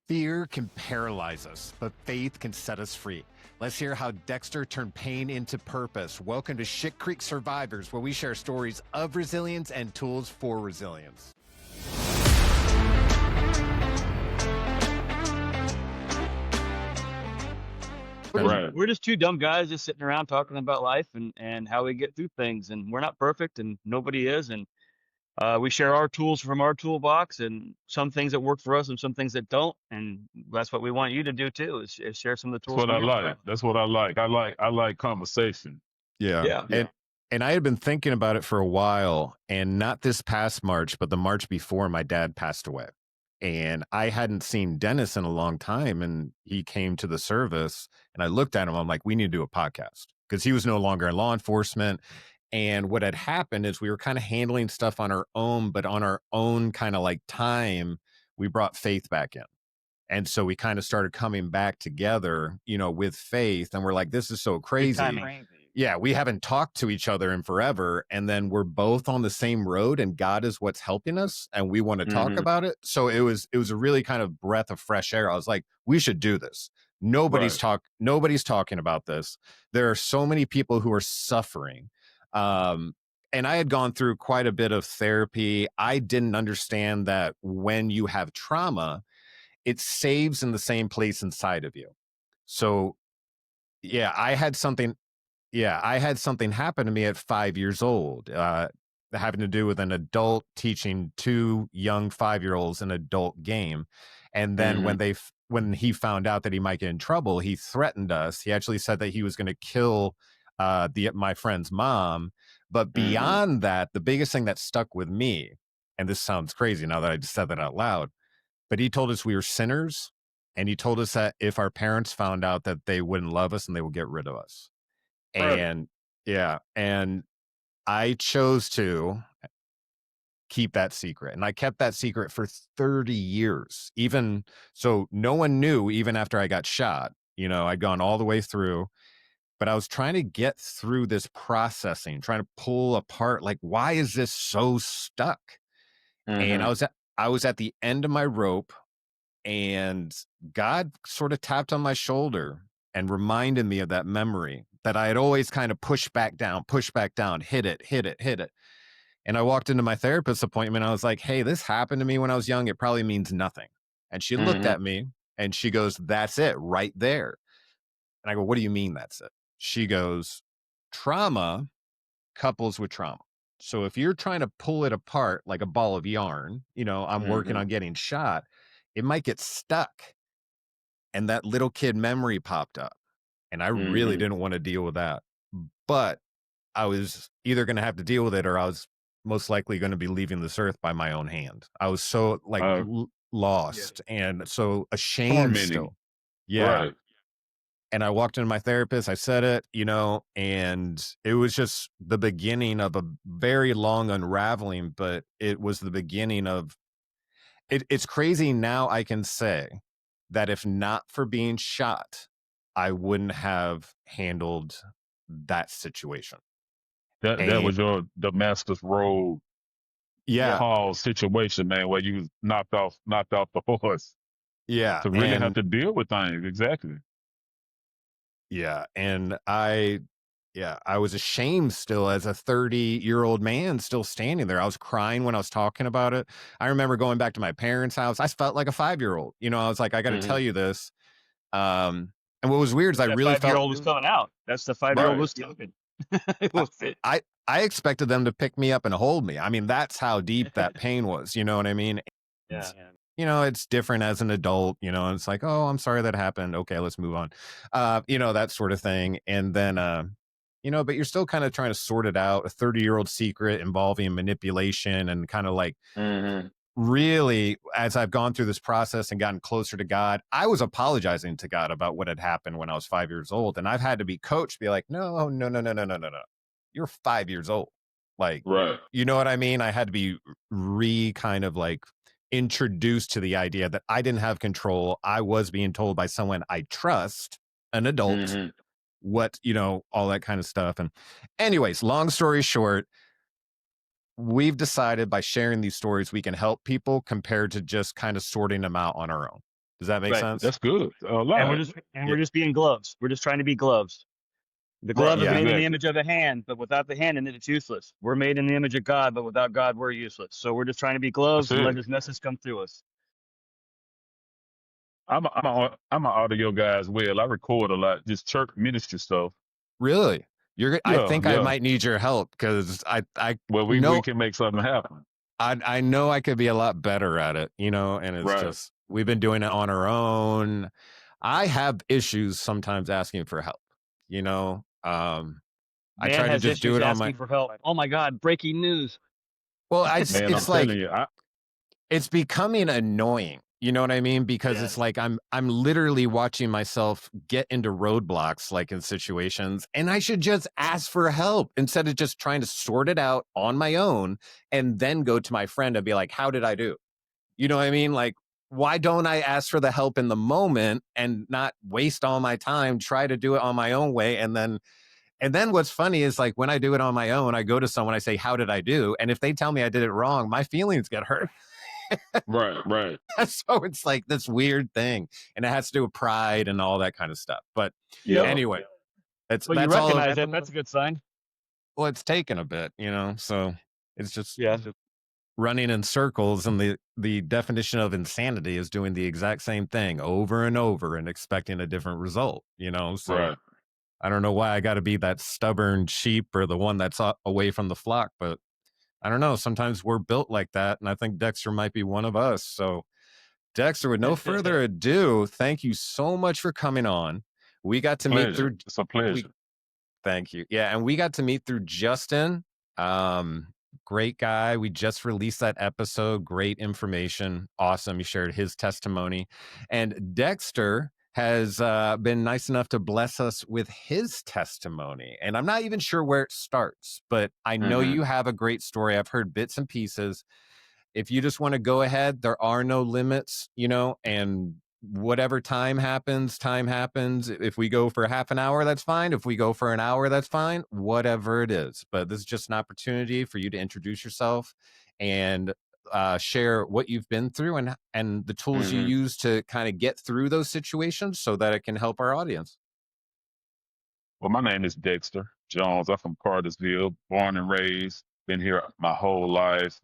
Fear can paralyze us, but faith can set us free. Let's hear how Dexter turned pain into purpose. Welcome to Shit Creek Survivors, where we share stories of resilience and tools for resilience. We're just two dumb guys just sitting around talking about life and how we get through things. And we're not perfect, and nobody is. And we share our tools from our toolbox, and some things that work for us and some things that don't. And that's what we want you to do too, is share some of the tools. That's what I like. That's what I like. I like conversation. Yeah. And I had been thinking about it for a while, and not this past March, but the March before, my dad passed away. And I hadn't seen Dennis in a long time, and he came to the service, and I looked at him. I'm like, we need to do a podcast, because he was no longer in law enforcement. And what had happened is we were kind of handling stuff on our own, but on our own kind of like time, we brought Faith back in. And so we kind of started coming back together, with Faith. And we're like, this is so crazy. Yeah, we haven't talked to each other in forever. And then we're both on the same road, and God is what's helping us. And we want to talk about it. So it was a really kind of breath of fresh air. I was like, we should do this. Nobody's talking about this. There are so many people who are suffering. And I had gone through quite a bit of therapy. I didn't understand that when you have trauma, it saves in the same place inside of you. So yeah, I had something happen to me at 5 years old, having to do with an adult teaching two young 5-year-olds an adult game. And then when he found out that he might get in trouble, he threatened us. He actually said that he was going to kill my friend's mom. But beyond that, the biggest thing that stuck with me, and this sounds crazy now that I just said that out loud, but he told us we were sinners, and he told us that if our parents found out, that they wouldn't love us and they would get rid of us. And and I chose to keep that secret, and I kept that secret for 30 years. Even so, no one knew, even after I got shot. I'd gone all the way through, but I was trying to get through this processing, trying to pull apart, like, why is this so stuck? And I was at the end of my rope, and God sort of tapped on my shoulder and reminded me of that memory that I had always kind of pushed back down, hit it. And I walked into my therapist's appointment. I was like, hey, this happened to me when I was young. It probably means nothing. And she looked at me and she goes, that's it right there. And I go, what do you mean that's it? She goes, trauma couples with trauma. So if you're trying to pull it apart like a ball of yarn, I'm working on getting shot, it might get stuck. And that little kid memory popped up. And I really didn't want to deal with that. But I was either going to have to deal with it, or I was most likely going to be leaving this earth by my own hand. I was so lost and so ashamed still. Yeah. Right. And I walked into my therapist, I said it, and it was just the beginning of a very long unraveling, but it was the beginning of it. It's crazy now I can say that if not for being shot, I wouldn't have handled that situation. That was your Damascus Road Hall situation, man, where you knocked off the horse. Yeah. To really have to deal with things. Exactly. Yeah. And I was ashamed still as a 30-year-old man still standing there. I was crying when I was talking about it. I remember going back to my parents' house. I felt like a 5-year-old. I was like, I got to tell you this. And what was weird is I really felt 5-year-old was coming out. That's the 5-year-old was talking. I expected them to pick me up and hold me. I mean, that's how deep that pain was. You know what I mean? Yeah. It's different as an adult, and it's like, oh, I'm sorry that happened. Okay, let's move on. That sort of thing. And then, but you're still kind of trying to sort it out. A 30-year-old secret involving manipulation and kind of like really, as I've gone through this process and gotten closer to God, I was apologizing to God about what had happened when I was 5 years old. And I've had to be coached, be like, no. You're 5 years old. Like, right. You know what I mean? I had to be kind of like introduced to the idea that I didn't have control. I was being told by someone I trust, an adult, what, all that kind of stuff. And anyways, long story short, we've decided by sharing these stories, we can help people compared to just kind of sorting them out on our own. Does that make sense? That's good. And we're just being gloves. We're just trying to be gloves. The glove is made in the image of a hand, but without the hand in it, it's useless. We're made in the image of God, but without God, we're useless. So we're just trying to be gloves and let His message come through us. I'm an audio guy as well. I record a lot, just church ministry stuff. Really? I think I might need your help because we can make something happen. I know I could be a lot better at it, and it's just we've been doing it on our own. I have issues sometimes asking for help, I try to just do it on my for help. Oh my God, breaking news. Well, it's like it's becoming annoying. You know what I mean? Because it's like I'm literally watching myself get into roadblocks like in situations, and I should just ask for help instead of just trying to sort it out on my own and then go to my friend and be like, how did I do? You know what I mean? Like, why don't I ask for the help in the moment and not waste all my time, try to do it on my own way? And then what's funny is like when I do it on my own, I go to someone, I say, how did I do? And if they tell me I did it wrong, my feelings get hurt. Right. So it's like this weird thing, and it has to do with pride and all that kind of stuff. But anyway, that's you recognize it. That's a good sign. Well, it's taken a bit, so it's just running in circles, and the definition of insanity is doing the exact same thing over and over and expecting a different result, so I don't know why I got to be that stubborn sheep or the one that's away from the flock, but I don't know. Sometimes we're built like that, and I think Dexter might be one of us. So, Dexter, with no further ado, thank you so much for coming on. We got to meet through. It's a pleasure. Thank you. Yeah, and we got to meet through Justin. Great guy. We just released that episode. Great information. Awesome. He shared his testimony, and Dexter has been nice enough to bless us with his testimony. And I'm not even sure where it starts, but I know you have a great story. I've heard bits and pieces. If you just want to go ahead, there are no limits, and whatever time happens. If we go for half an hour, that's fine. If we go for an hour, that's fine. Whatever it is. But this is just an opportunity for you to introduce yourself and share what you've been through and the tools you use to kind of get through those situations so that it can help our audience. Well, my name is Dexter Jones. I'm from Cartersville, born and raised, been here my whole life.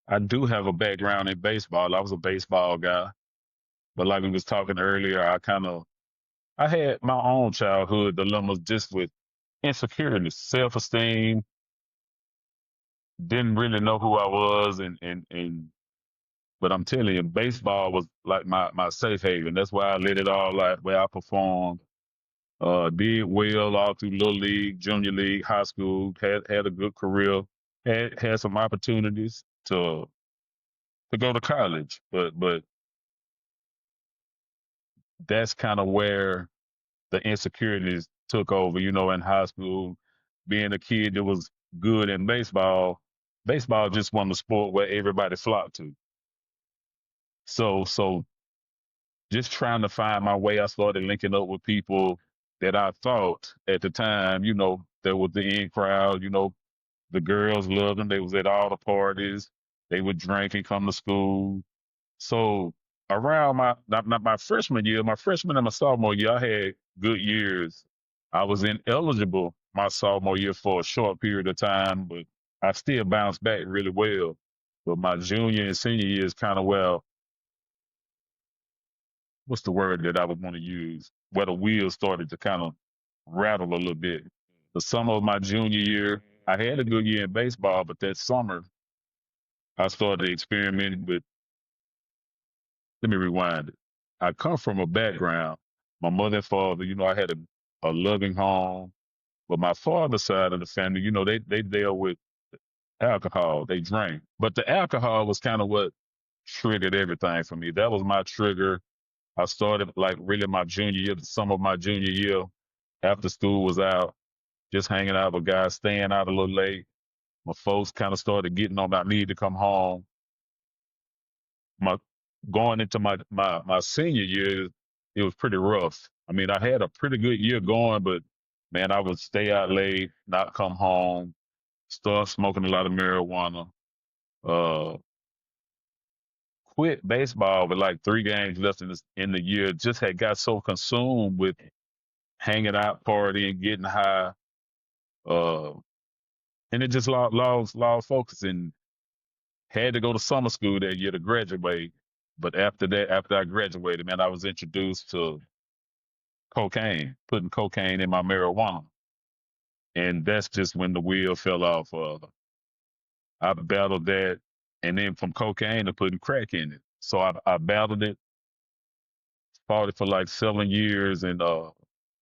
I do have a background in baseball. I was a baseball guy, but like we was talking earlier, I had my own childhood dilemmas just with insecurity, self-esteem, didn't really know who I was, but I'm telling you, baseball was like my safe haven. That's why I let it all out, where I performed. Did well all through little league, junior league, high school. Had a good career. Had some opportunities to go to college, but that's kind of where the insecurities took over. In high school, being a kid that was good in baseball, baseball just wasn't the sport where everybody flocked to. So just trying to find my way, I started linking up with people that I thought at the time, there was the in crowd, the girls loved them. They was at all the parties. They would drink and come to school. So around my freshman year, my freshman and my sophomore year, I had good years. I was ineligible my sophomore year for a short period of time, but I still bounced back really well. But my junior and senior year is kind of, well, what's the word that I would want to use? Where the wheels started to kind of rattle a little bit. The summer of my junior year, I had a good year in baseball, but that summer I started experimenting with, let me rewind it. I come from a background, my mother and father, I had a loving home, but my father's side of the family, they deal with alcohol, they drank. But the alcohol was kind of what triggered everything for me. That was my trigger. I started like really my junior year, the summer of my junior year, after school was out, just hanging out with guys, staying out a little late. My folks kind of started getting on my need to come home. Going into my senior year, it was pretty rough. I mean, I had a pretty good year going, but man, I would stay out late, not come home, start smoking a lot of marijuana, quit baseball with like 3 games left in the year. Just had got so consumed with hanging out, partying, getting high, uh, and it just lost focus. And had to go to summer school that year to graduate. But after that, after I graduated, man, I was introduced to cocaine, putting cocaine in my marijuana. And that's just when the wheel fell off. I battled that. And then from cocaine to putting crack in it. So I battled it, fought it for like 7 years. And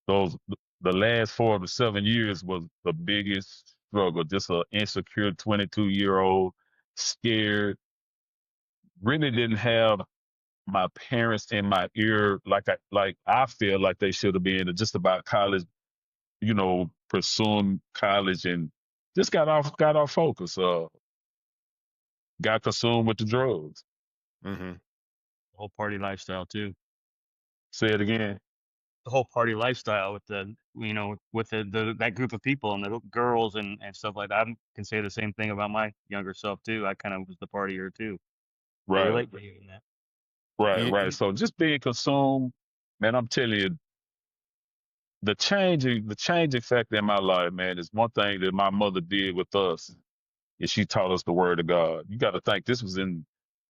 those the last 4 of the 7 years was the biggest struggle. Just an insecure 22-year-old, scared, really didn't have my parents in my ear like I feel like they should have been just about college, pursuing college, and just got off focus. Got consumed with the drugs. Mm-hmm. The whole party lifestyle too. Say it again. The whole party lifestyle with that group of people and the girls and stuff like that. I can say the same thing about my younger self too. I kind of was the partier too. I Right. relate to you in that. Right. So just being consumed, man, I'm telling you, the changing factor in my life, man, is one thing that my mother did with us, is she taught us the word of God. You got to think this was in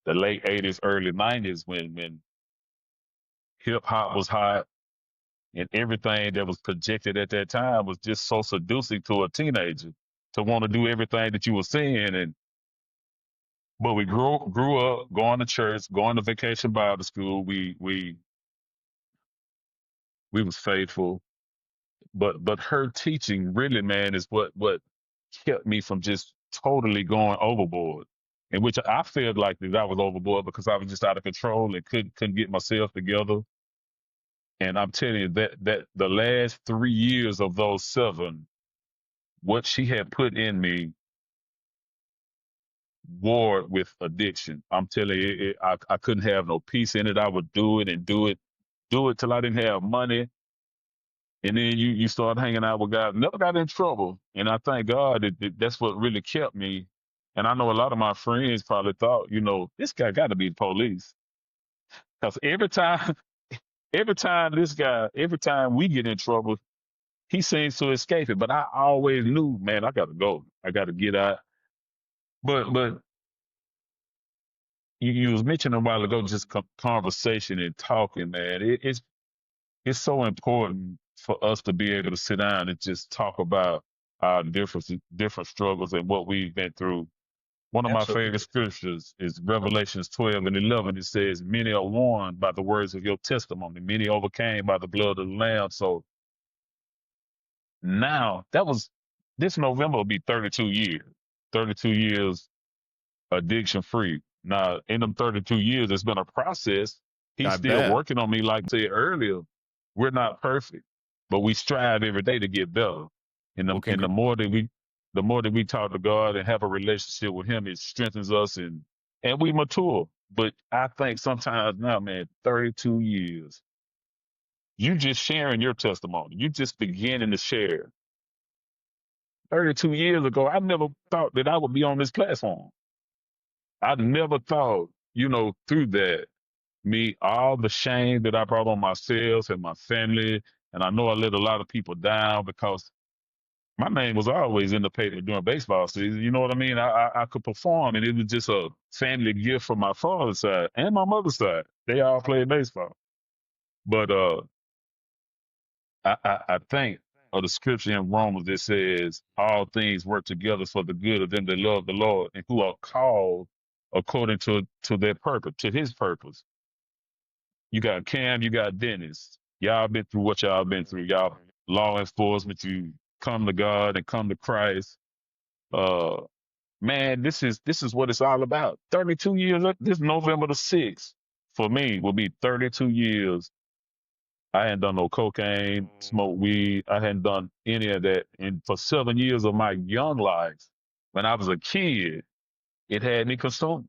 the late 80s, early 90s when hip hop was hot, and everything that was projected at that time was just so seducing to a teenager to want to do everything that you were seeing. But we grew up going to church, going to vacation Bible school. We was faithful. But her teaching really, man, is what kept me from just totally going overboard. In which I felt like that I was overboard because I was just out of control and couldn't get myself together. And I'm telling you that the last 3 years of those 7, what she had put in me warred with addiction. I'm telling you, I couldn't have no peace in it. I would do it and do it till I didn't have money. And then you start hanging out with guys. Never got in trouble. And I thank God that's what really kept me. And I know a lot of my friends probably thought, this guy got to be the police. Because every time we get in trouble, he seems to escape it. But I always knew, man, I got to go. I got to get out. But you was mentioning a while ago, just conversation and talking, man. It's so important for us to be able to sit down and just talk about our different struggles and what we've been through. One of my favorite scriptures is Revelations 12:11. It says, "Many are warned by the words of your testimony. Many overcame by the blood of the Lamb." So now this November will be 32 years. 32 years addiction free. Now, in them 32 years, it's been a process. He's I still bet. working on me. Like I said earlier, we're not perfect, but we strive every day to get better. And Well, the more that we talk to God and have a relationship with Him, it strengthens us and we mature. But I think sometimes now, man, 32 years, you just sharing your testimony. You just beginning to share. 32 years ago, I never thought that I would be on this platform. I never thought, through that, all the shame that I brought on myself and my family, and I know I let a lot of people down because my name was always in the paper during baseball season. You know what I mean? I could perform, and it was just a family gift from my father's side and my mother's side. They all played baseball. But I think of the scripture in Romans that says all things work together for the good of them that love the Lord and who are called according to their purpose, to His purpose. You got Cam, you got Dennis. Y'all been through what y'all been through. Y'all law enforcement, you come to God and come to Christ. Man, this is what it's all about. 32 years, this November the 6th, for me, will be 32 years. I hadn't done no cocaine, smoked weed. I hadn't done any of that. And for 7 years of my young life, when I was a kid, it had me consumed.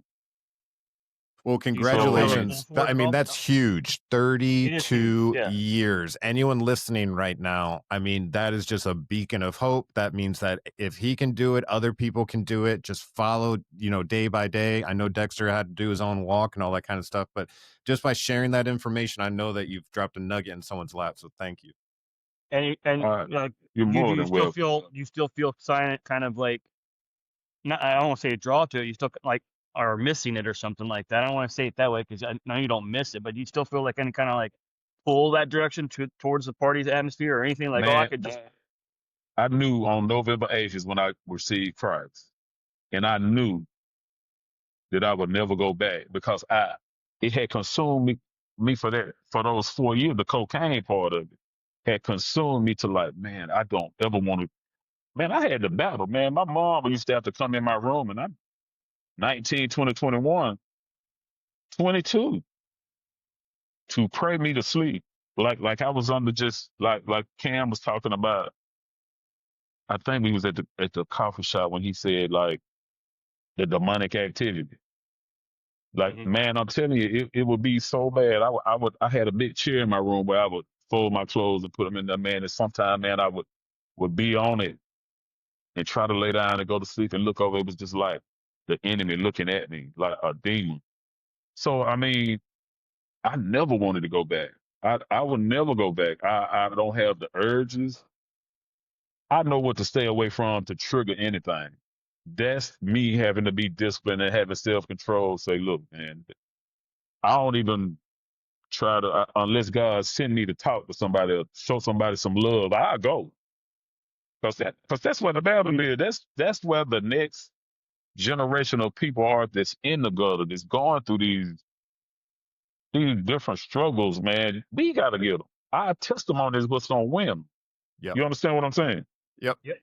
Well, Do you still feel congratulations. pull for it I at mean, all? that's huge. It is huge. 32 Yeah. years. Anyone listening right now, I mean, that is just a beacon of hope. That means that if he can do it, other people can do it. Just follow, day by day. I know Dexter had to do his own walk and all that kind of stuff, but just by sharing that information, I know that you've dropped a nugget in someone's lap. So thank you. And like You're more than welcome. you still feel silent, kind of like, not, I don't want to say a draw to it. You still like are missing it or something like that. I don't want to say it that way because I know you don't miss it, but you still feel like any kind of like pull that direction towards the party's atmosphere or anything like, oh, I Man, could just. I knew on November 8th is when I received Christ. And I knew that I would never go back because it had consumed me for those 4 years. The cocaine part of it had consumed me to like, man, I don't ever want to. Man, I had to battle, man. My mom used to have to come in my room, and I'm 19, 20, 21, 22 to pray me to sleep. Like I was under just like Cam was talking about. I think we was at the coffee shop when he said like the demonic activity. Like, Mhm. man, I'm telling you, it would be so bad. I had a big chair in my room where I would fold my clothes and put them in there, man. And sometimes, man, I would be on it and try to lay down and go to sleep and look over. It was just like the enemy looking at me like a demon. So, I mean, I never wanted to go back. I would never go back. I don't have the urges. I know what to stay away from to trigger anything. That's me having to be disciplined and having self-control. Say, look, man, I don't even try to unless God send me to talk to somebody or show somebody some love. I go because that's where the battle is. That's where the next generation of people are that's in the gutter, that's going through these different struggles. Man, we gotta get them. Our testimony is what's gonna win. Yep. You understand what I'm saying? Yep. Yeah.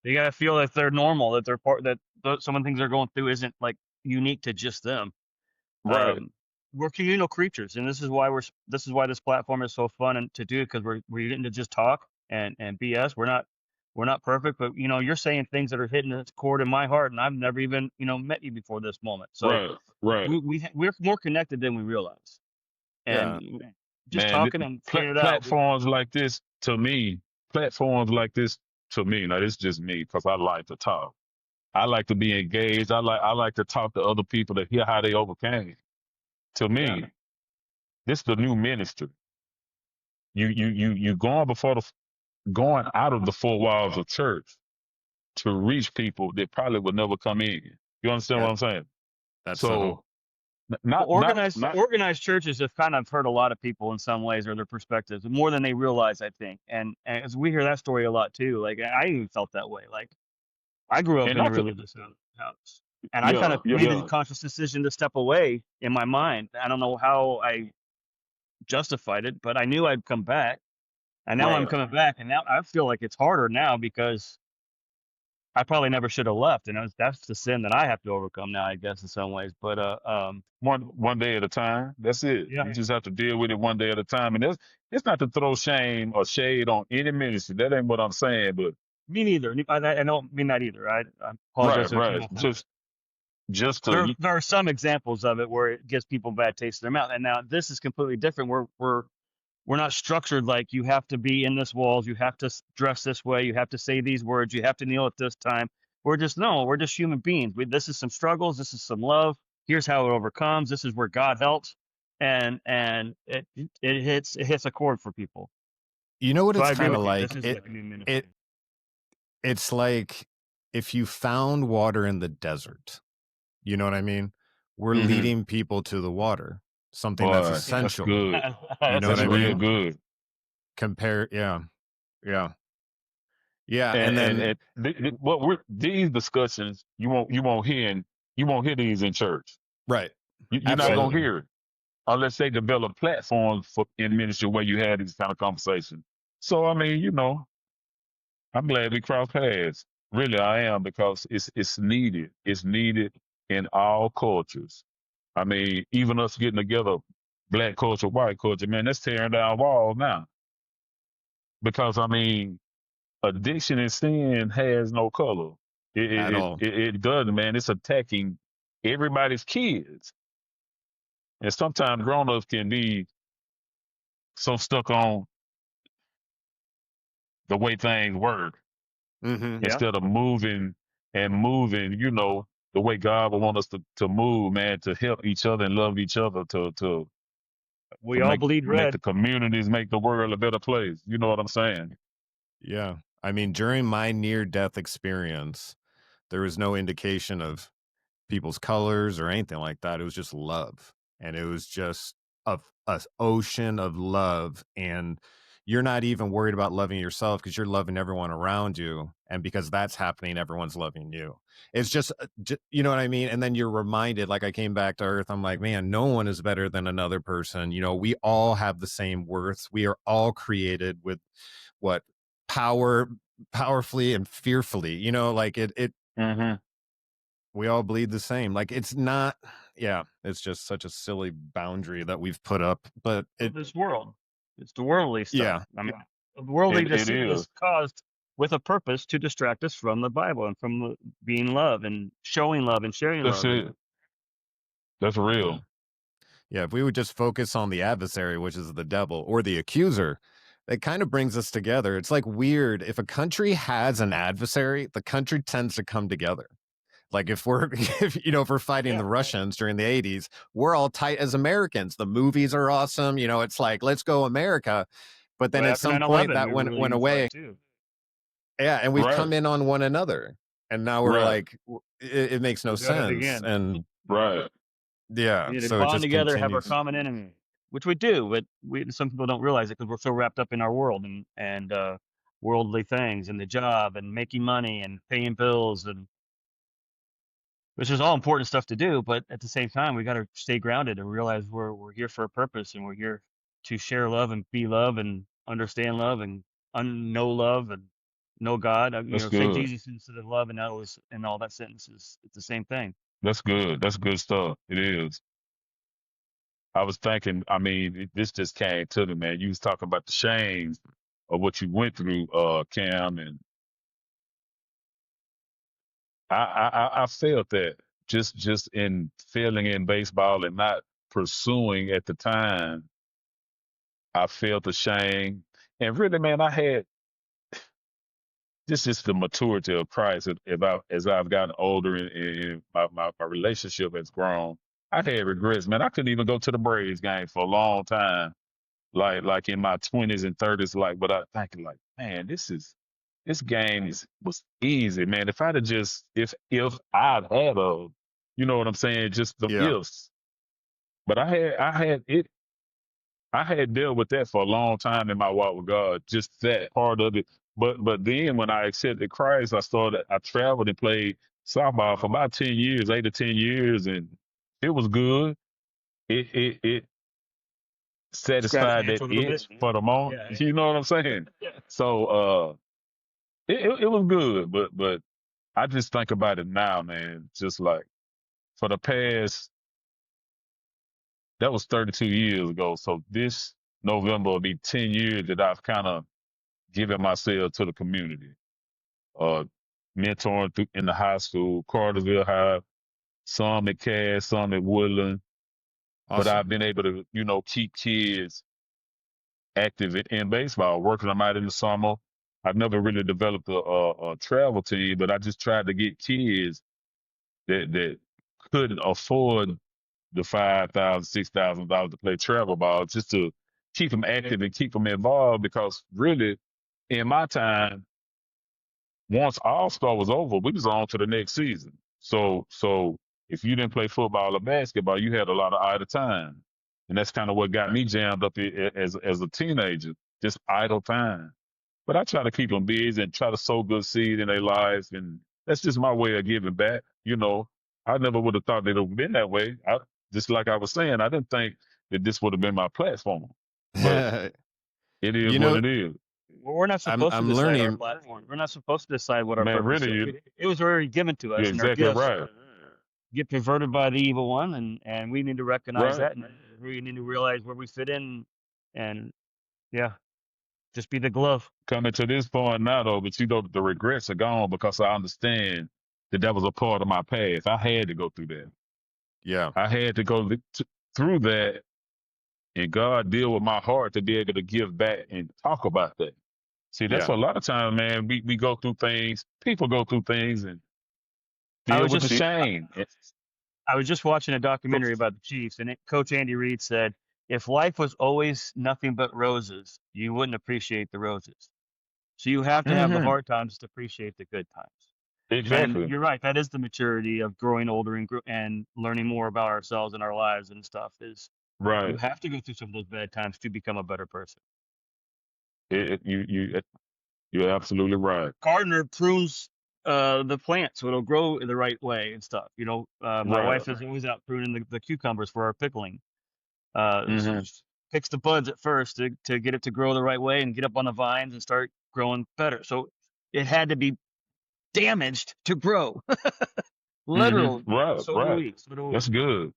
They gotta feel that they're normal, that they're part, that some of the things they're going through isn't like unique to just them. Right, We're communal creatures, and this is why this platform is so fun and to do, because we're getting to just talk and BS. We're not perfect, but you're saying things that are hitting a chord in my heart, and I've never even met you before this moment. So right. we're more connected than we realize, Yeah. and just Man, talking and figuring it out. platforms like this to me, now this is just me because I like to talk. I like to be engaged. I like to talk to other people to hear how they overcame. To me, Yeah. this is the new ministry. You going out of the four walls of church to reach people that probably would never come in. You understand Yeah. what I'm saying? That's the So hope. not Organized churches have kind of hurt a lot of people in some ways, or their perspectives more than they realize, I think. And as we hear that story a lot too, like I even felt that way. Like I grew up and in a not to, religious house, and I kind yeah, of yeah, made a yeah. conscious decision to step away in my mind. I don't know how I justified it, but I knew I'd come back, and now I'm Right. coming back, and now I feel like it's harder now because I probably never should have left, and that's the sin that I have to overcome now, I guess, in some ways. But One day at a time. That's it. yeah, You just have to deal with it one day at a time. And it's not to throw shame or shade on any ministry. That ain't what I'm saying. But me neither. I don't mean that either. I apologize if right. people think that. Just There to are some examples of it where it gives people bad taste in their mouth, and now this is completely different. We're not structured like you have to be in this walls, you have to dress this way, you have to say these words, you have to kneel at this time. We're just human beings. This is some struggles, this is some love. Here's how it overcomes. This is where God helps, and it hits a chord for people. You know what So I it's agree kind of with you. This like? is like a new ministry. It's like if you found water in the desert. You know what I mean? We're Mhm. leading people to the water, something Boy, that's that's essential. good. You know what That's I real mean? good. Yeah, and then These discussions you won't hear these in church. right, You're not gonna absolutely. hear it unless they develop platforms for in ministry where you have these kind of conversations. So I mean, I'm glad we crossed paths. Really, I am because it's needed. It's needed in all cultures. I mean, even us getting together, black culture, white culture, man, that's tearing down walls now. Because I mean, addiction and sin has no color. At all. It doesn't, man. It's attacking everybody's kids. And sometimes grown-ups can be so stuck on the way things work instead of moving, you know, the way God would want us to move, man, to help each other and love each other, to We all bleed make red. the communities, make the world a better place. You know what I'm saying? Yeah. I mean, during my near-death experience, there was no indication of people's colors or anything like that. It was just love. And it was just a ocean of love. And you're not even worried about loving yourself because you're loving everyone around you. And because that's happening, everyone's loving you. It's just, you know what I mean? And then you're reminded, like I came back to earth. I'm like, man, no one is better than another person. You know, we all have the same worth. We are all created with what powerfully and fearfully, you know, like it we all bleed the same. Like it's not, yeah, it's just such a silly boundary that we've put up. But this world, it's the worldly stuff. Yeah. I mean, the worldly It deceit is. is caused with a purpose to distract us from the Bible and from being love and showing love and sharing That's love. it. That's real. Yeah, if we would just focus on the adversary, which is the devil, or the accuser, it kind of brings us together. It's like weird. If a country has an adversary, the country tends to come together. Like if we're, if we're fighting the Russians during the 80s, we're all tight as Americans. The movies are awesome. You know, it's like, let's go America. But then at some point that went away. Yeah, and we've come in on one another. And now we're like, it makes no sense. And yeah, we need to so it bond just together, have our continues. common enemy, which we do, but some people don't realize it because we're so wrapped up in our world and worldly things and the job and making money and paying bills, and which is all important stuff to do. But at the same time, we got to stay grounded and realize we're here for a purpose, and we're here to share love and be love and understand love and know love and know God. Say Jesus instead of love, and that was and all that sentences. It's the same thing. That's good. That's good stuff. It is. I was thinking, I mean, this just came to me, man. You was talking about the shame of what you went through, Cam, and I felt that just in failing in baseball and not pursuing at the time. I felt the shame, and really, man, I had this is the maturity of Christ. As I've gotten older and my relationship has grown, I had regrets, man. I couldn't even go to the Braves game for a long time, like in my 20s and 30s. But I thinking, man, this game was easy, man. If I'd have just if I'd had a, you know what I'm saying, just the ifs. But I had dealt with that for a long time in my walk with God, just that part of it. But then when I accepted Christ, I traveled and played softball for about 10 years, 8 to 10 years, and it was good. It satisfied that itch for the moment. Yeah. You know what I'm saying? Yeah. So it was good, but I just think about it now, man. Just like for the past, that was 32 years ago. So this November will be 10 years that I've kind of given myself to the community. Mentoring in the high school, Cartersville High, some at Cass, some at Woodland. Awesome. But I've been able to, keep kids active in baseball, working them out in the summer. I've never really developed a travel team, but I just tried to get kids that couldn't afford the $5,000, $6,000 to play travel ball, just to keep them active and keep them involved. Because really, in my time, once All-Star was over, we was on to the next season. So if you didn't play football or basketball, you had a lot of idle time. And that's kind of what got me jammed up as a teenager, just idle time. But I try to keep them busy and try to sow good seed in their lives. And that's just my way of giving back. I never would have thought they'd have been that way. Just like I was saying, I didn't think that this would have been my platform. But it is what it is. Well, we're not supposed to decide our platform. We're not supposed to decide what our purpose is. It was already given to us. You're exactly right. Get perverted by the evil one, and we need to recognize that, and we need to realize where we fit in, and just be the glove. Coming to this point now, though, but the regrets are gone because I understand that was a part of my past. I had to go through that. Yeah. I had to go through that, and God deal with my heart to be able to give back and talk about that. See, that's Yeah. what a lot of times, man, we go through things, people go through things and I deal was with the just shame. I was just watching a documentary about the Chiefs, and Coach Andy Reid said, "If life was always nothing but roses, you wouldn't appreciate the roses. So you have to have the Mm-hmm. hard times to appreciate the good times." And Exactly. you're right. That is the maturity of growing older and learning more about ourselves and our lives and stuff. Is you Right. have to go through some of those bad times to become a better person. You're absolutely right. Gardener prunes the plant so it'll grow the right way and stuff. My Right. wife is always out pruning the cucumbers for our pickling. Mm-hmm. Picks the buds at first to get it to grow the right way and get up on the vines and start growing better. So it had to be damaged to grow. Literally. Mm-hmm. Right. So do Right. we. So do That's we. good.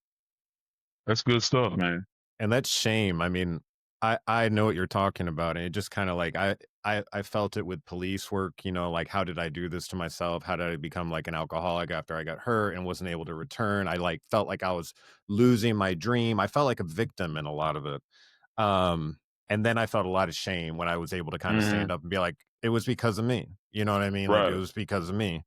That's good stuff, man. And that's shame. I mean, I know what you're talking about. And it just kind of like I felt it with police work, like how did I do this to myself? How did I become like an alcoholic after I got hurt and wasn't able to return? I like felt like I was losing my dream. I felt like a victim in a lot of it. And then I felt a lot of shame when I was able to kind of Mm-hmm. stand up and be like, it was because of me. You know what I mean? Like it Right. was because of me.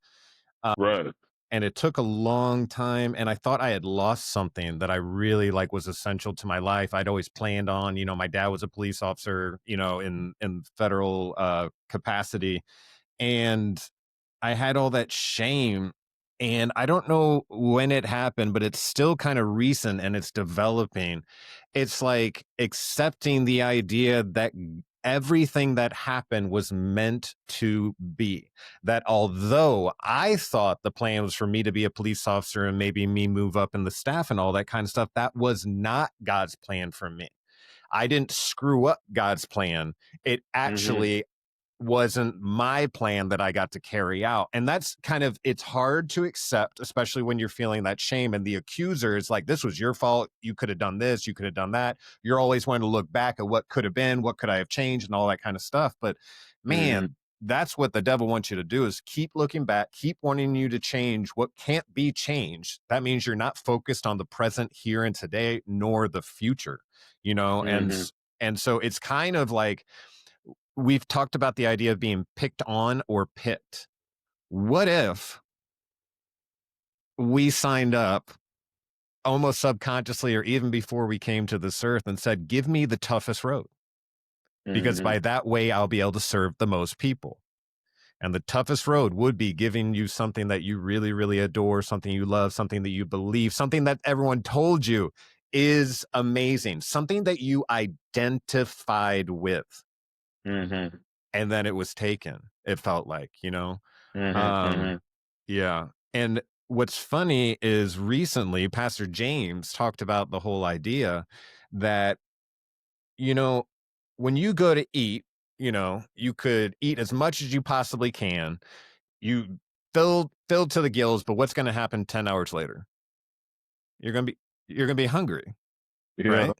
Uh, Right. and it took a long time, and I thought I had lost something that I really like was essential to my life. I'd always planned on, my dad was a police officer, in federal capacity, and I had all that shame, and I don't know when it happened, but it's still kind of recent and it's developing. It's like accepting the idea that everything that happened was meant to be. That although I thought the plan was for me to be a police officer and maybe me move up in the staff and all that kind of stuff, that was not God's plan for me. I didn't screw up God's plan. It Mm-hmm. actually wasn't my plan that I got to carry out. And that's it's hard to accept, especially when you're feeling that shame. And the accuser is like, this was your fault. You could have done this. You could have done that. You're always wanting to look back at what could have been, what could I have changed, and all that kind of stuff. But Mm-hmm. man, that's what the devil wants you to do is keep looking back, keep wanting you to change what can't be changed. That means you're not focused on the present here and today, nor the future, Mm-hmm. and so it's kind of like, we've talked about the idea of being picked on or picked. What if we signed up almost subconsciously or even before we came to this earth and said, give me the toughest road? Because Mm-hmm. by that way, I'll be able to serve the most people. And the toughest road would be giving you something that you really, really adore, something you love, something that you believe, something that everyone told you is amazing, something that you identified with. Mm-hmm. And then it was taken. It felt like, Mm-hmm. Um, Mm-hmm. yeah. And what's funny is recently Pastor James talked about the whole idea that, you know, when you go to eat, you could eat as much as you possibly can. You filled to the gills, but what's going to happen 10 hours later? You're going to be hungry, Yeah.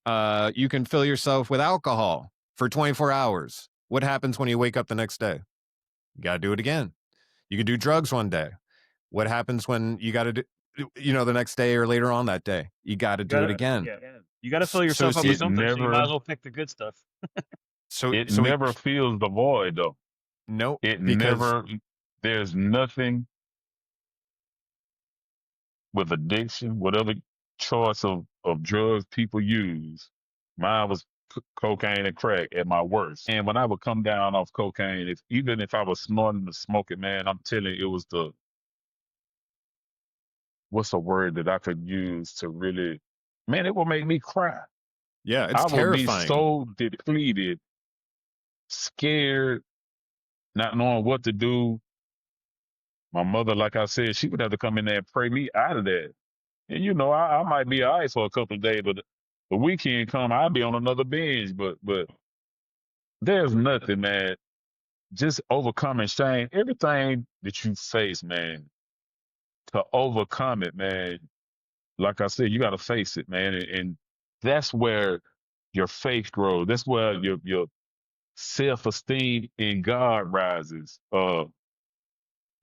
right? You can fill yourself with alcohol for 24 hours. What happens when you wake up the next day? You got to do it again. You can do drugs one day. What happens when you got to do, the next day or later on that day? You got to You do it gotta again. yeah. You gotta fill So yourself up with see, It something, so you might never as well pick the good stuff. it so we never fills the void though. no, It because never there's nothing with addiction, whatever choice of drugs people use. Mine was cocaine and crack at my worst. And when I would come down off cocaine, even if I was snorting to smoke it, man, I'm telling you, it was what's a word that I could use to really, man, it would make me cry. yeah, it's I would be terrifying. so depleted, scared, not knowing what to do. My mother, like I said, she would have to come in there and pray me out of that. And I might be all right for a couple of days, but the weekend come, I'll be on another binge. But there's nothing, man. Just overcoming shame. Everything that you face, man, to overcome it, man. Like I said, you got to face it, man, and that's where your faith grows. That's where your self esteem in God rises.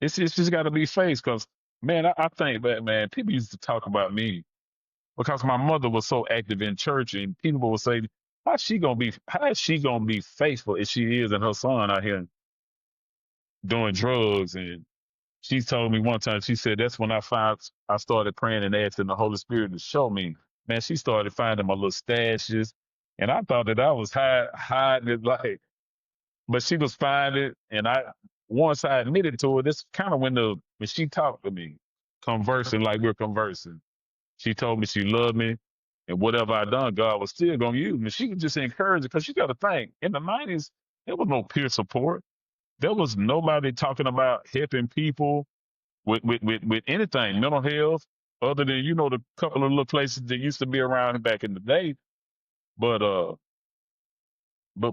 It's just got to be faced, because man, I think that, man, people used to talk about me because my mother was so active in church, and people would say, how is she gonna be faithful if she is and her son out here doing drugs? And she told me one time, she said, that's when I started praying and asking the Holy Spirit to show me. Man, she started finding my little stashes. And I thought that I was hiding it, like, but she was finding it. And once I admitted to her, this kind of when she talked to me, conversing like we're conversing. She told me she loved me. And whatever I done, God was still going to use me. She was just encouraging, because you got to think, in the 90s, there was no peer support. There was nobody talking about helping people with anything, mental health, other than, the couple of little places that used to be around back in the day. But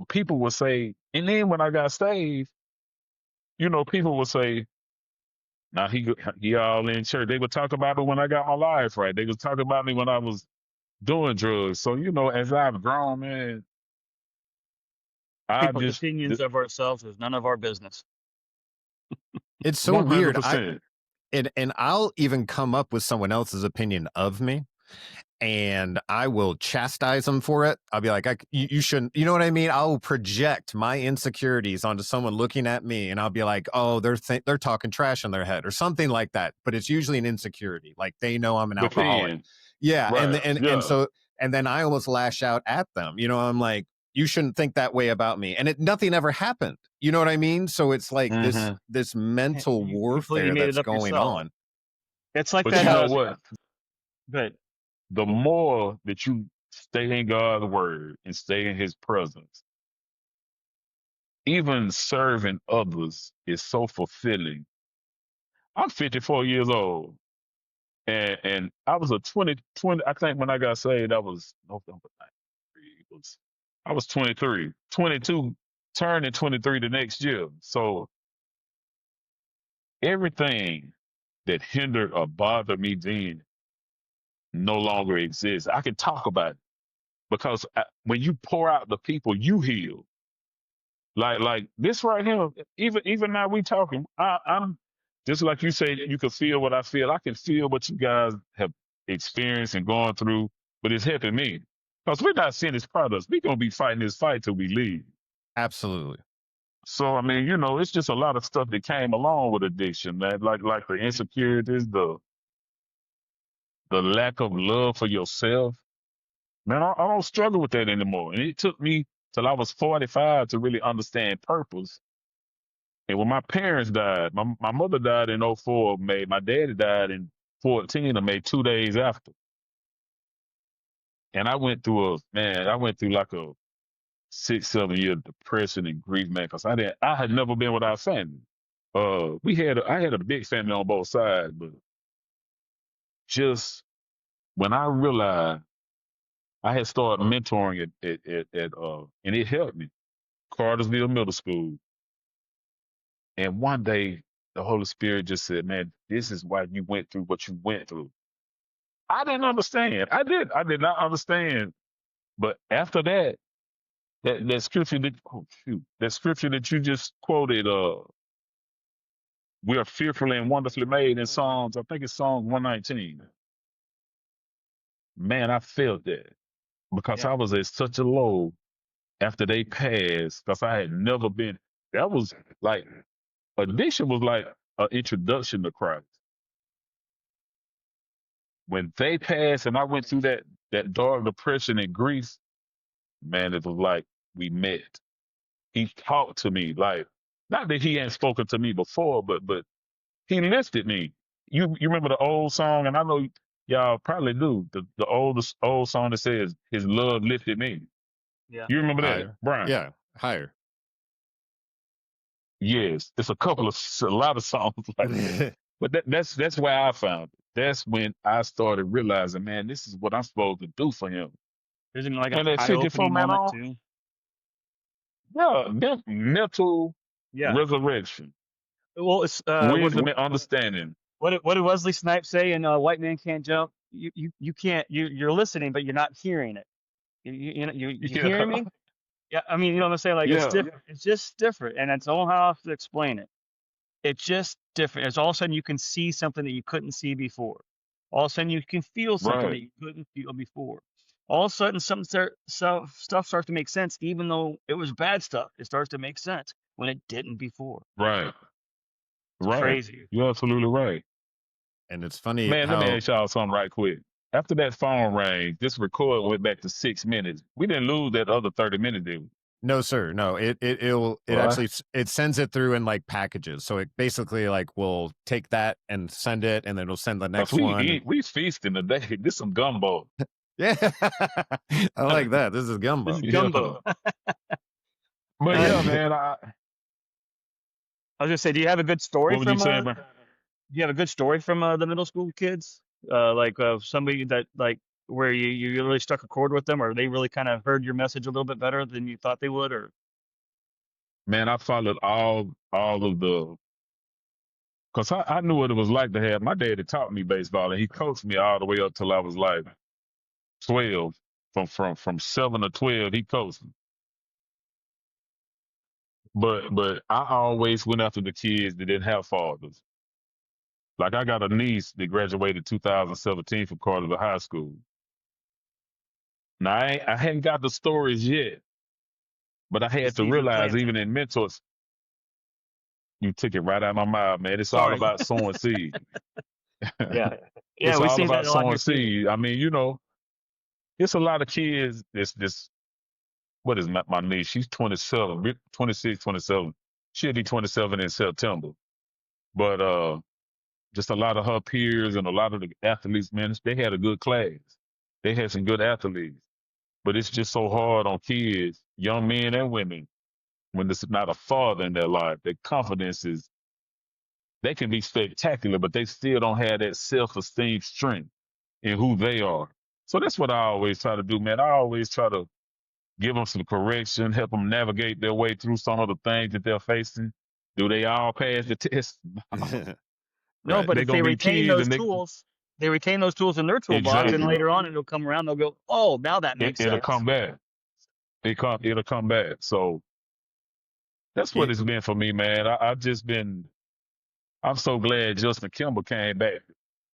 people would say, and then when I got saved, people would say, now he all in church. They would talk about me when I got my life right. They would talk about me when I was doing drugs. So, as I've grown, man, I People's just opinions of ourselves is none of our business. It's so weird. 100%. And I'll even come up with someone else's opinion of me, and I will chastise them for it. I'll be like, you shouldn't, you know what I mean? I'll project my insecurities onto someone looking at me, and I'll be like, oh, they're talking trash in their head or something like that. But it's usually an insecurity. Like, they know I'm an alcoholic. Yeah. Right. And then I almost lash out at them. I'm like, you shouldn't think that way about me. And nothing ever happened. You know what I mean? So it's like this mental warfare that's going on. It's like but that. You know what? But the more that you stay in God's word and stay in his presence, even serving others is so fulfilling. I'm 54 years old. And I was a 20, I think when I got saved, I was November 93. I was 23, 22, turning 23 the next year. So everything that hindered or bothered me then no longer exists. I can talk about it because when you pour out the people, you heal. Like this right here, even now we talking, I'm just like you say, you can feel what I feel. I can feel what you guys have experienced and gone through, but it's helping me because we're not finished products. We're gonna be fighting this fight till we leave. Absolutely. So I mean, it's just a lot of stuff that came along with addiction, man. Like the insecurities, the lack of love for yourself. Man, I don't struggle with that anymore. And it took me till I was 45 to really understand purpose. And when my parents died, my mother died in '04 of May. My daddy died in 14 of May, 2 days after. And I went through like a 6-7 year depression and grief, man, because I had never been without family. I had a big family on both sides, but just when I realized I had started mentoring and it helped me, Cartersville Middle School. And one day the Holy Spirit just said, man, this is why you went through what you went through. I didn't understand. I did not understand. But after that scripture that scripture that you just quoted, we are fearfully and wonderfully made in Psalms, I think it's Psalm 119. Man, I felt that because I was at such a low after they passed, because I had never been. That was like addiction was like an introduction to Christ. When they passed and I went through that dark depression and grief, man, it was like we met. He talked to me, like, not that he hadn't spoken to me before, but he lifted me. You remember the old song, and I know y'all probably do, the old song that says his love lifted me. Yeah. You remember that, Higher. Brian? Yeah, higher. Yes, it's a lot of songs like that. But that's where I found it. That's when I started realizing, man, this is what I'm supposed to do for him. Isn't it like And an at 54, eye-opening man, moment too? yeah, mental resurrection. Well, it's Wisdom and understanding. What did Wesley Snipes say in White Man Can't Jump? You can't, you're listening, but you're not hearing it. You hearing me? Yeah, I mean, you know what I'm saying? Like, it's different. It's just different, and it's all how I have to explain it. It's just different. It's all of a sudden you can see something that you couldn't see before. All of a sudden you can feel something that Right. you couldn't feel before. All of a sudden stuff starts to make sense, even though it was bad stuff. It starts to make sense when it didn't before. Right. It's Right. crazy. You're absolutely right. And it's funny Man, let me how ask y'all something right quick. After that phone rang, this record went back to 6 minutes. We didn't lose that other 30 minutes, did we? no, sir. No, it Well, actually it sends it through in like packages. So it basically like will take that and send it, and then it'll send the cause next one. we feasting today. This some gumbo. Yeah, I like that. This is This gumbo. is Yeah. gumbo. But yeah, man, I was gonna say, do you have a good story what would you from say, man? do you have a good story from the middle school kids? Like somebody that like where you really struck a chord with them, or they really kind of heard your message a little bit better than you thought they would, or Man, I followed all of the, cause I knew what it was like to have. My daddy taught me baseball, and he coached me all the way up till I was like 12. From 7 to 12, he coached me. But I always went after the kids that didn't have fathers. Like I got a niece that graduated 2017 from Carterville High School. Now I hadn't got the stories yet, but I the had to seeds are realize planted. even in mentors, you took it right out of my mouth, man. It's all Sorry. about sowing seed. Yeah. Yeah, It's we all see that about a lot sowing here too. seed. I mean, it's a lot of kids. This what is my niece? She's 27, 26, 27. She'll be 27 in September. But just a lot of her peers and a lot of the athletes, man, they had a good class. They had some good athletes. But it's just so hard on kids, young men and women, when there's not a father in their life. Their confidence they can be spectacular, but they still don't have that self-esteem strength in who they are. So that's what I always try to do, man. I always try to give them some correction, help them navigate their way through some of the things that they're facing. Do they all pass the test? No, Right. but They're if gonna they be retain kids, those and tools, they retain those tools in their toolbox, and exactly later on it'll come around. They'll go, "Oh, now that makes it'll sense." come back. It'll come back. So that's what It, it's been for me, man. I've just been. I'm so glad Justin Kimball came back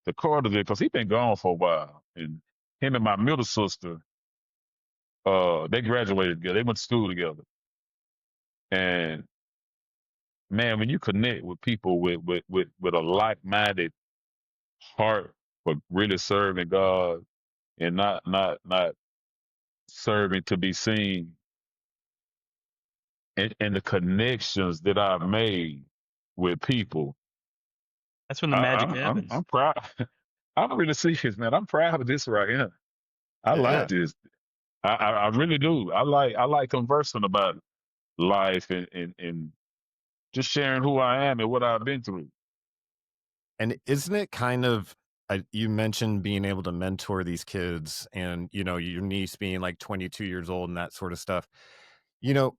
to Carterville because he been gone for a while, and him and my middle sister, they graduated together. They went to school together, and man, when you connect with people with a like-minded heart for really serving God and not serving to be seen, and the connections that I've made with people, That's when the magic happens. I'm proud. I'm really serious, man. I'm proud of this right here. I like yeah. this. I really do. I like conversing about life and just sharing who I am and what I've been through. And isn't it kind of you mentioned being able to mentor these kids, and your niece being like 22 years old and that sort of stuff. You know,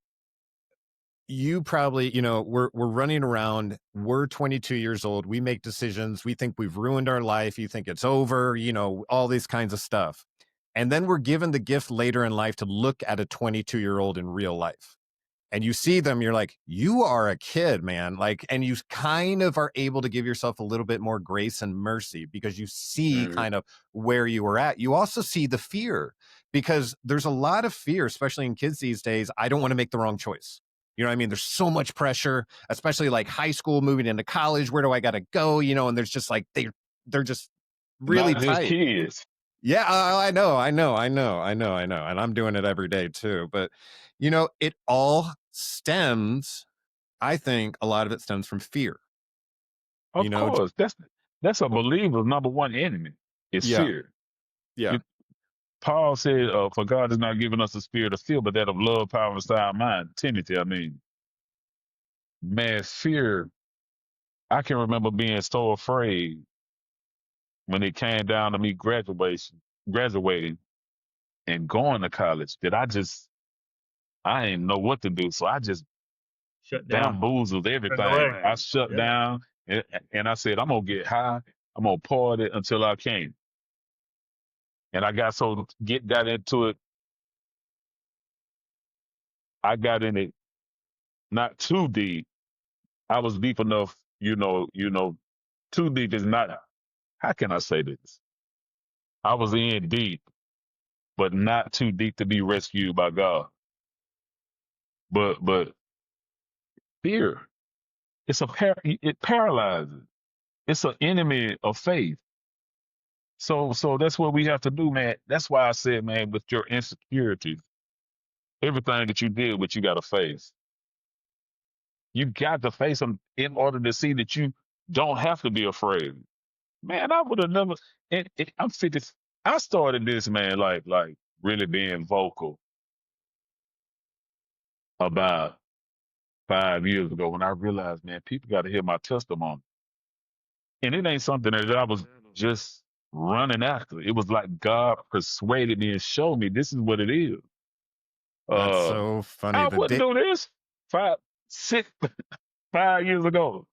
you probably, we're running around, we're 22 years old, we make decisions, we think we've ruined our life, you think it's over, all these kinds of stuff. And then we're given the gift later in life to look at a 22-year-old in real life. And you see them, you're like, you are a kid, man. Like, and you kind of are able to give yourself a little bit more grace and mercy because you see kind of where you were at. You also see the fear, because there's a lot of fear, especially in kids these days. I don't want to make the wrong choice. You know what I mean? There's so much pressure, especially like high school, moving into college. Where do I got to go? And there's just like, they're just really Not just tight. kids. Yeah, I know. And I'm doing it every day too. But, it all stems, I think a lot of it stems from fear. Of course, that's a believer's number one enemy is Yeah, fear. yeah. It, Paul said, "For God has not given us a spirit of fear, but that of love, power, and sound mind." Timothy, I mean, man, fear. I can remember being so afraid when it came down to me graduating, and going to college that I didn't know what to do. So I just Shut down. bamboozled Run everything. away. I shut Yeah. down, and I said, I'm gonna get high. I'm gonna party until I can. And I got into it. I got in it not too deep. I was deep enough, too deep is not, how can I say this? I was in deep, but not too deep to be rescued by God. But fear, it paralyzes. It's an enemy of faith. So that's what we have to do, man. That's why I said, man, with your insecurities, everything that you did, what you got to face. You got to face them in order to see that you don't have to be afraid. Man, I would have never. I'm 50. I started this, man, like really being vocal about 5 years ago when I realized, man, people got to hear my testimony, and it ain't something that I was just running after. It was like God persuaded me and showed me this is what it is. That's Uh, so funny. I wouldn't do this 5 years ago.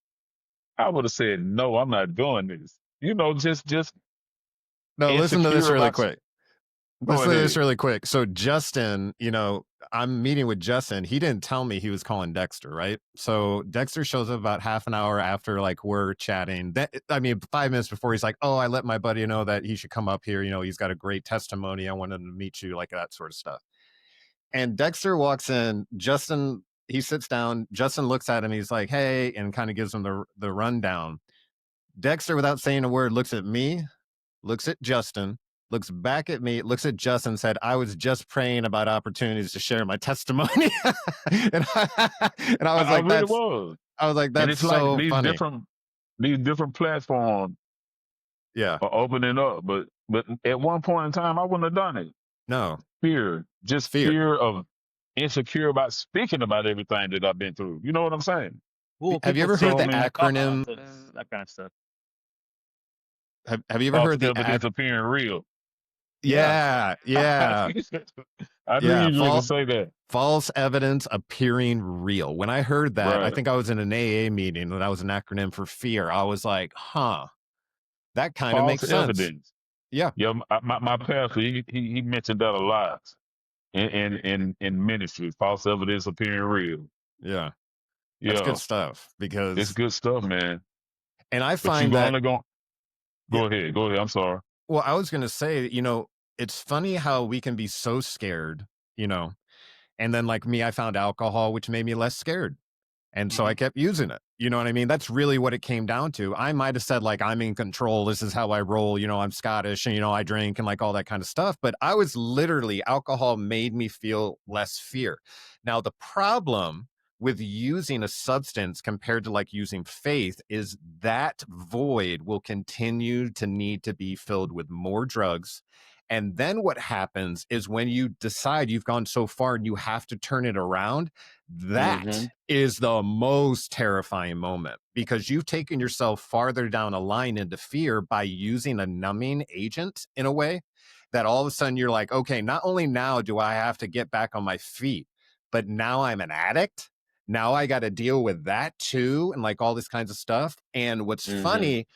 I would have said, no, I'm not doing this. Just No, listen to this insecure really about. quick. Go Listen to this ahead. really quick. So Justin, I'm meeting with Justin. He didn't tell me he was calling Dexter, right? So Dexter shows up about half an hour after we're chatting. 5 minutes before, he's like, "Oh, I let my buddy know that he should come up here. He's got a great testimony. I wanted to meet you," like that sort of stuff. And Dexter walks in. Justin, he sits down. Justin looks at him. He's like, "Hey," and kind of gives him the rundown. Dexter, without saying a word, looks at me, looks at Justin, looks back at me, looks at Justin, said, "I was just praying about opportunities to share my testimony." and, I was I like, really was. And that's it's like so funny. these different platforms Yeah. are opening up. But at one point in time, I wouldn't have done it. No. Fear. Just fear of insecure about speaking about everything that I've been through. You know what I'm saying? Well, Have you ever heard the acronym? That kind of stuff. Have you ever heard the evidence appearing real? Yeah. I knew you were going to say that. False evidence appearing real. When I heard that, I think I was in an AA meeting and that was an acronym for fear. I was like, huh, that kind of makes sense. False evidence. Yeah. Yeah. My pastor, he mentioned that a lot in ministry. False evidence appearing real. Yeah. That's good stuff because it's good stuff, man. And I find that Go ahead. I'm sorry. Well, I was going to say, it's funny how we can be so scared, and then like me, I found alcohol, which made me less scared. And so I kept using it. You know what I mean? That's really what it came down to. I might have said I'm in control. This is how I roll. I'm Scottish and, I drink and all that kind of stuff. But I was alcohol made me feel less fear. Now, the problem with using a substance compared to using faith is that void will continue to need to be filled with more drugs. And then what happens is when you decide you've gone so far and you have to turn it around, that is the most terrifying moment because you've taken yourself farther down a line into fear by using a numbing agent in a way that all of a sudden you're like, okay, not only now do I have to get back on my feet, but now I'm an addict. Now I got to deal with that too. And all this kinds of stuff. And what's funny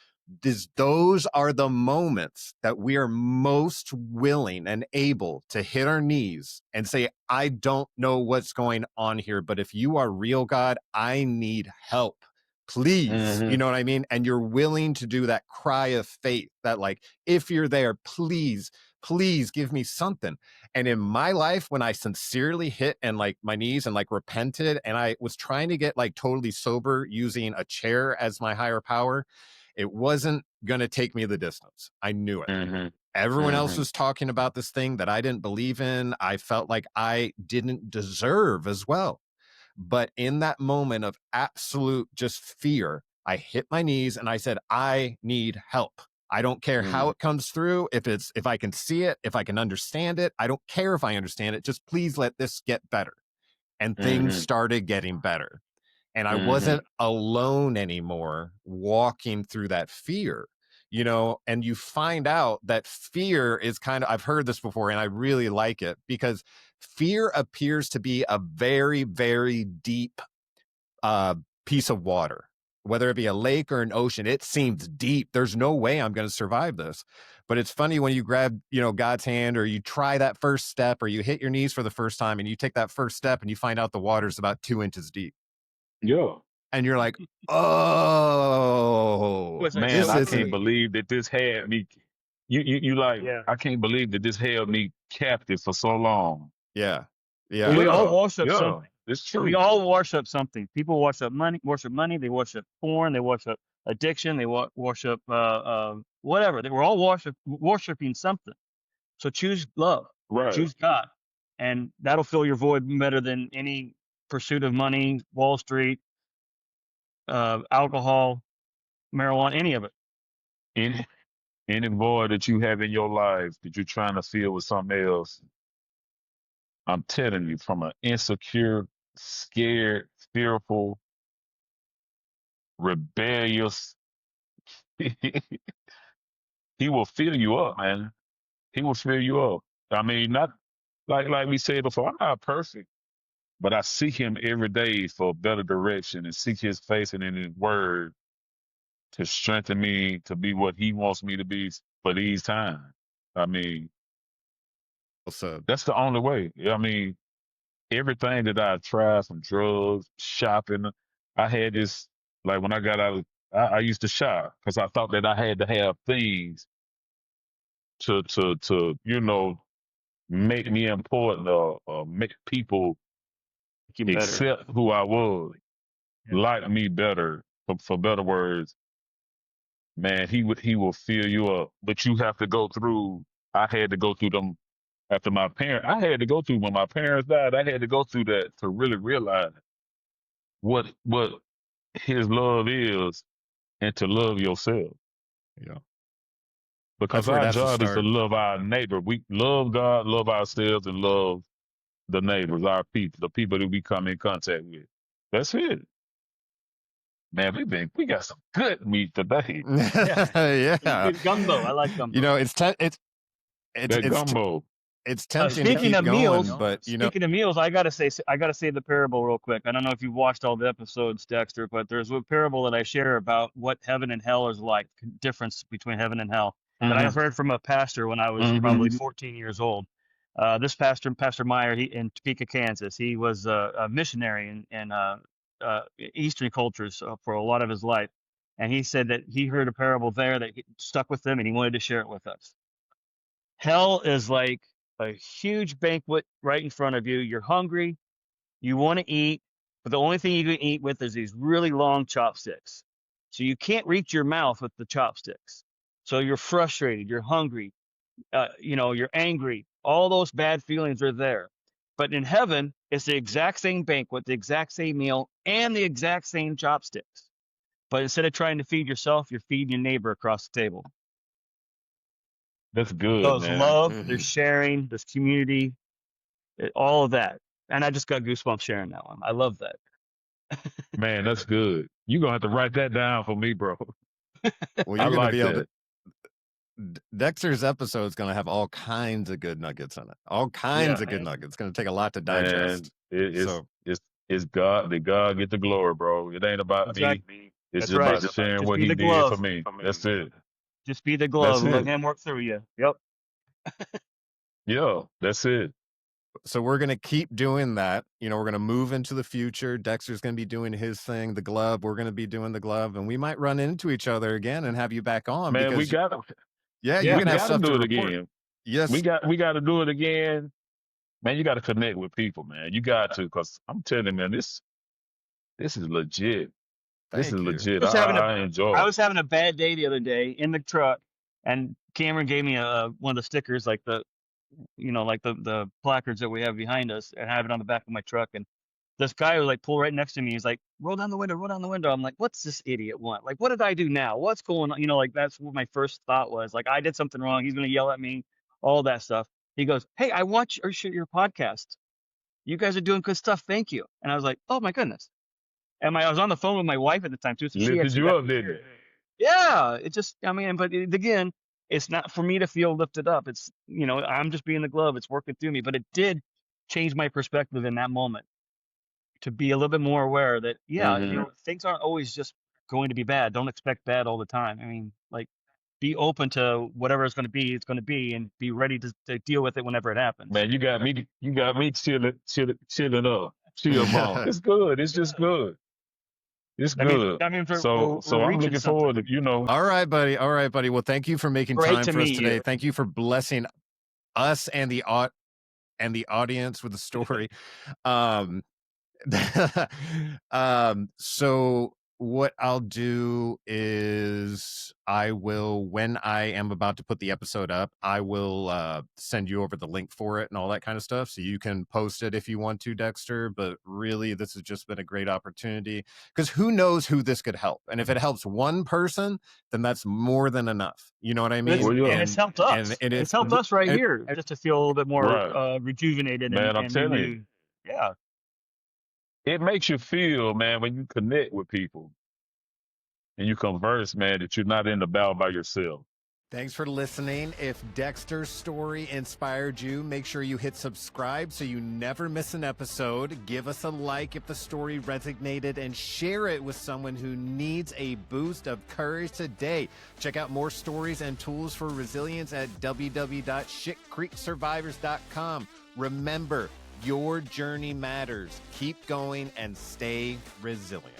is those are the moments that we are most willing and able to hit our knees and say, I don't know what's going on here, but if you are real, God, I need help. Please. You know what I mean? And you're willing to do that cry of faith that if you're there, please give me something. And in my life, when I sincerely hit and my knees and repented and I was trying to get totally sober using a chair as my higher power, it wasn't going to take me the distance. I knew it. Everyone else was talking about this thing that I didn't believe in. I felt like I didn't deserve as well. But in that moment of absolute just fear, I hit my knees and I said, I need help. I don't care how it comes through. If I can see it, if I can understand it, I don't care if I understand it. Just please let this get better. And things started getting better. And I wasn't alone anymore walking through that fear, and you find out that fear is I've heard this before and I really like it because fear appears to be a very, very deep piece of water, whether it be a lake or an ocean. It seems deep. There's no way I'm going to survive this. But it's funny when you grab, God's hand or you try that first step or you hit your knees for the first time and you take that first step and you find out the water's about 2 inches deep. Yeah. And you're like, oh, man, I can't believe that this had me. You like, I can't believe that this held me captive for so long. Yeah. Well, we all worship Yeah, something. it's true. We all worship something. People worship money. They worship porn. They worship addiction. They worship whatever. We're all worshiping something. So choose love. Right. Choose God, and that'll fill your void better than any pursuit of money, Wall Street, alcohol, marijuana, any of it. Any void that you have in your life that you're trying to fill with something else, I'm telling you, from an insecure, scared, fearful, rebellious, he will fill you up, man. He will fill you up. I mean, not like we said before, I'm not perfect, but I seek him every day for better direction and seek his face and in his word to strengthen me to be what he wants me to be for these times. I mean, So that's the only way. I mean, everything that I tried, from drugs, shopping, I had this, like when I got out, I used to shop because I thought that I had to have things to make me important, or make people accept who I was, like me better, for better words. Man, he will fill you up, but you have to go through. I had to go through them after my parents. I had to go through when my parents died. I had to go through that to really realize what his love is, and to love yourself. Yeah. Because That's where it our has to job is to start. love our neighbor. We love God, love ourselves, and love the neighbors, our people, the people that we come in contact with. That's it. Man, we got some good meat today. Yeah. Good gumbo. I like gumbo. You know, it's That gumbo. it's tempting to Speaking keep of going, meals, but speaking of meals, I gotta say the parable real quick. I don't know if you've watched all the episodes, Dexter, but there's a parable that I share about what heaven and hell is like, difference between heaven and hell, that I heard from a pastor when I was probably 14 years old. This pastor, Pastor Meyer, he in Topeka, Kansas, he was a missionary in Eastern cultures for a lot of his life, and he said that he heard a parable there that stuck with him, and he wanted to share it with us. Hell is like a huge banquet right in front of you. You're hungry, you want to eat, but the only thing you can eat with is these really long chopsticks. So you can't reach your mouth with the chopsticks. So you're frustrated, you're hungry, you're angry. All those bad feelings are there. But in heaven, it's the exact same banquet, the exact same meal, and the exact same chopsticks. But instead of trying to feed yourself, you're feeding your neighbor across the table. That's good, So there's man. love, there's sharing, there's community, all of that. And I just got goosebumps sharing that one. I love that. Man, that's good. You're going to have to write that down for me, bro. well, you're I going to like be able that. to. Dexter's episode is going to have all kinds of good nuggets in it. All kinds of good nuggets. It's going to take a lot to digest. It's God. Did God get the glory, bro? It ain't about me. It's That's just right. about sharing Just what be he the did glove. for me. That's it. Just be the glove and That's let it. him work through you. Yep. Yeah, that's it. So we're going to keep doing that. We're going to move into the future. Dexter's going to be doing his thing, the glove. We're going to be doing the glove, and we might run into each other again and have you back on. Man, because we got to. Yeah, you're going to have stuff do to it report. again. Yes. We got to do it again. Man, you got to connect with people, man. You got to, because I'm telling you, man, this is legit. This is legit. I enjoy it. I was having a bad day the other day in the truck, and Cameron gave me one of the stickers, like the placards that we have behind us, and I have it on the back of my truck. And this guy was like, pull right next to me. He's like, roll down the window, roll down the window. I'm like, what's this idiot want? Like, what did I do now? What's going on? Like, that's what my first thought was. Like, I did something wrong. He's going to yell at me, all that stuff. He goes, hey, I watch your podcast. You guys are doing good stuff. Thank you. And I was like, oh my goodness. And I was on the phone with my wife at the time too. So she lifted you up, didn't it? Yeah. It just, but again, it's not for me to feel lifted up. It's, I'm just being the glove. It's working through me, but it did change my perspective in that moment to be a little bit more aware that, things aren't always just going to be bad. Don't expect bad all the time. I mean, like, be open to whatever it's going to be, and be ready to deal with it whenever it happens. Man, you got me chilling up, chill bone. It's good. It's just good. It's I mean, good. I mean, So we're I'm reaching looking something. forward to, you know, All right, buddy. All right, buddy. Well, thank you for making Great time to for us meet today. you. Thank you for blessing us and the audience with the story. Um, so what I'll do is I will, when I am about to put the episode up, I will send you over the link for it and all that kind of stuff. So you can post it if you want to, Dexter. But really, this has just been a great opportunity because who knows who this could help. And if it helps one person, then that's more than enough. You know what I mean? well, yeah, And it's helped us. And It's helped us right and here just to feel a little bit more right, rejuvenated man. I'm and telling you, renewed. Yeah. it makes you feel, man, when you connect with people and you converse, man, that you're not in the battle by yourself. thanks for listening. If Dexter's story inspired you, make sure you hit subscribe so you never miss an episode. Give us a like if the story resonated and share it with someone who needs a boost of courage today. Check out more stories and tools for resilience at www.shitcreeksurvivors.com. Remember, your journey matters. Keep going and stay resilient.